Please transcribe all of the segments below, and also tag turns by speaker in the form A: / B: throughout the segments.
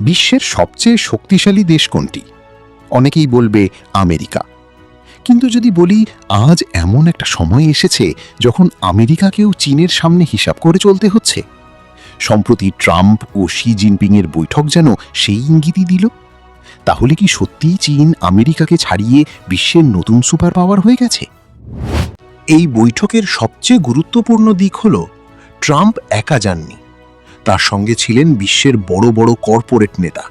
A: বিশ্বের সবচেয়ে শক্তিশালী দেশ কোনটি? অনেকেই বলবে আমেরিকা। কিন্তু যদি বলি আজ এমন একটা সময় এসেছে যখন আমেরিকাকেও চীনের সামনে হিসাব করে চলতে হচ্ছে। সম্প্রতি ট্রাম্প ও শি জিনপিংয়ের বৈঠক যেন সেই ইঙ্গিতই দিল। তাহলে কি সত্যিই চীন আমেরিকাকে ছাড়িয়ে বিশ্বের নতুন সুপার পাওয়ার হয়ে গেছে?
B: এই বৈঠকের সবচেয়ে গুরুত্বপূর্ণ দিক হল ট্রাম্প একা যাননি, তার সঙ্গে ছিলেন বিশ্বের বড় বড় কর্পোরেট নেতা।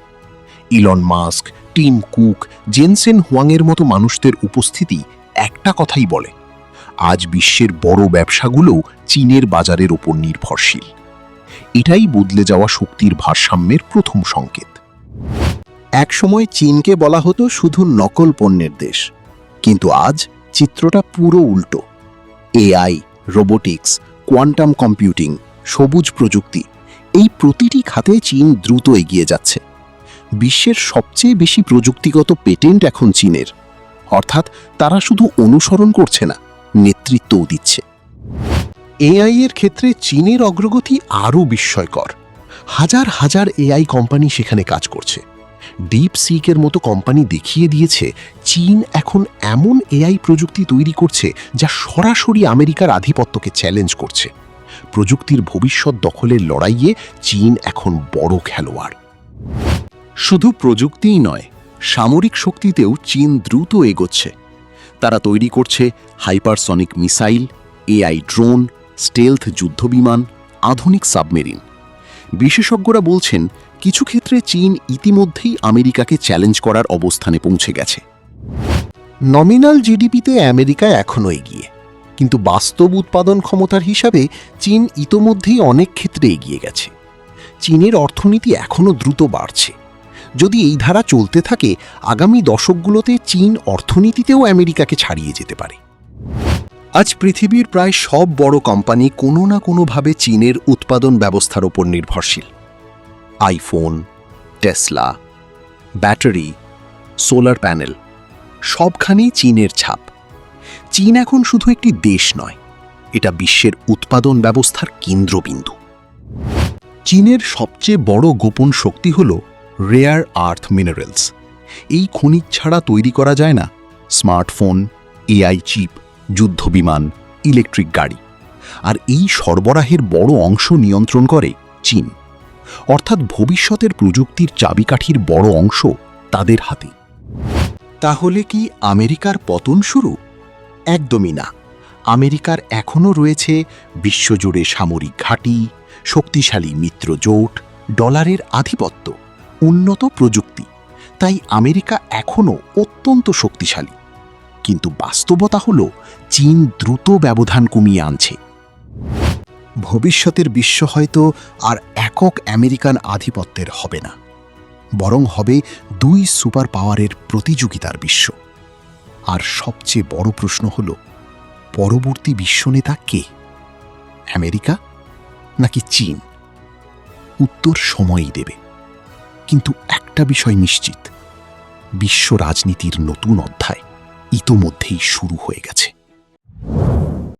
B: Elon Musk, Tim Cook, Jensen হুয়াংয়ের মতো মানুষদের উপস্থিতি একটা কথাই বলে, আজ বিশ্বের বড় ব্যবসাগুলোও চীনের বাজারের ওপর নির্ভরশীল। এটাই বদলে যাওয়া শক্তির ভারসাম্যের প্রথম সংকেত।
C: একসময় চীনকে বলা হতো শুধু নকল পণ্যের দেশ, কিন্তু আজ চিত্রটা পুরো উল্টো। এআই, রোবোটিক্স, কোয়ান্টাম কম্পিউটিং, সবুজ প্রযুক্তি, এই প্রতিটি খাতে চীন দ্রুত এগিয়ে যাচ্ছে। বিশ্বের সবচেয়ে বেশি প্রযুক্তিগত পেটেন্ট এখন চীনের। অর্থাৎ তারা শুধু অনুসরণ করছে না, নেতৃত্বও দিচ্ছে।
B: এআই এর ক্ষেত্রে চীনের অগ্রগতি আরও বিস্ময়কর। হাজার হাজার এআই কোম্পানি সেখানে কাজ করছে। ডিপসিকের মতো কোম্পানি দেখিয়ে দিয়েছে চীন এখন এমন এআই প্রযুক্তি তৈরি করছে যা সরাসরি আমেরিকার আধিপত্যকে চ্যালেঞ্জ করছে। প্রযুক্তির ভবিষ্যৎ দখলের লড়াইয়ে চীন এখন বড় খেলোয়াড়।
C: শুধু প্রযুক্তিই নয়, সামরিক শক্তিতেও চীন দ্রুত এগোচ্ছে। তারা তৈরি করছে hypersonic missile, AI drone, stealth যুদ্ধবিমান, আধুনিক সাবমেরিন। বিশেষজ্ঞরা বলছেন কিছু ক্ষেত্রে চীন ইতিমধ্যেই আমেরিকাকে চ্যালেঞ্জ করার অবস্থানে পৌঁছে গেছে।
B: নমিনাল জিডিপিতে আমেরিকা এখনও এগিয়ে, কিন্তু বাস্তব উৎপাদন ক্ষমতার হিসাবে চীন ইতোমধ্যেই অনেক ক্ষেত্রে এগিয়ে গেছে। চীনের অর্থনীতি এখনও দ্রুত বাড়ছে। যদি এই ধারা চলতে থাকে, আগামী দশকগুলোতে চীন অর্থনীতিতেও আমেরিকাকে ছাড়িয়ে যেতে পারে।
C: আজ পৃথিবীর প্রায় সব বড় কোম্পানি কোনো না কোনোভাবে চীনের উৎপাদন ব্যবস্থার ওপর নির্ভরশীল। IPhone, Tesla, battery, solar panel, সবখানেই চীনের ছাপ। চীন এখন শুধু একটি দেশ নয়, এটা বিশ্বের উৎপাদন ব্যবস্থার কেন্দ্রবিন্দু।
B: চীনের সবচেয়ে বড় গোপন শক্তি হল রেয়ার আর্থ মিনারেলস। এই খনিজ ছাড়া তৈরি করা যায় না স্মার্টফোন, এআই চিপ, যুদ্ধবিমান, ইলেকট্রিক গাড়ি। আর এই সরবরাহের বড় অংশ নিয়ন্ত্রণ করে চীন। অর্থাৎ ভবিষ্যতের প্রযুক্তির চাবিকাঠির বড় অংশ তাদের হাতে।
C: তাহলে কি আমেরিকার পতন শুরু? একদমই না। আমেরিকার এখনও রয়েছে বিশ্বজুড়ে সামরিক ঘাঁটি, শক্তিশালী মিত্র জোট, ডলারের আধিপত্য, উন্নত প্রযুক্তি। তাই আমেরিকা এখনও অত্যন্ত শক্তিশালী। কিন্তু বাস্তবতা হল চীন দ্রুত ব্যবধান কমিয়ে আনছে। ভবিষ্যতের বিশ্ব হয়তো আর একক আমেরিকান আধিপত্যের হবে না, বরং হবে দুই সুপার পাওয়ারের প্রতিযোগিতার বিশ্ব। আর সবচেয়ে বড় প্রশ্ন হল, পরবর্তী বিশ্বনেতা কে? আমেরিকা নাকি চীন? উত্তর সময়ই দেবে। কিন্তু একটা বিষয় নিশ্চিত, বিশ্ব রাজনীতির নতুন অধ্যায় ইতোমধ্যেই শুরু হয়ে গেছে।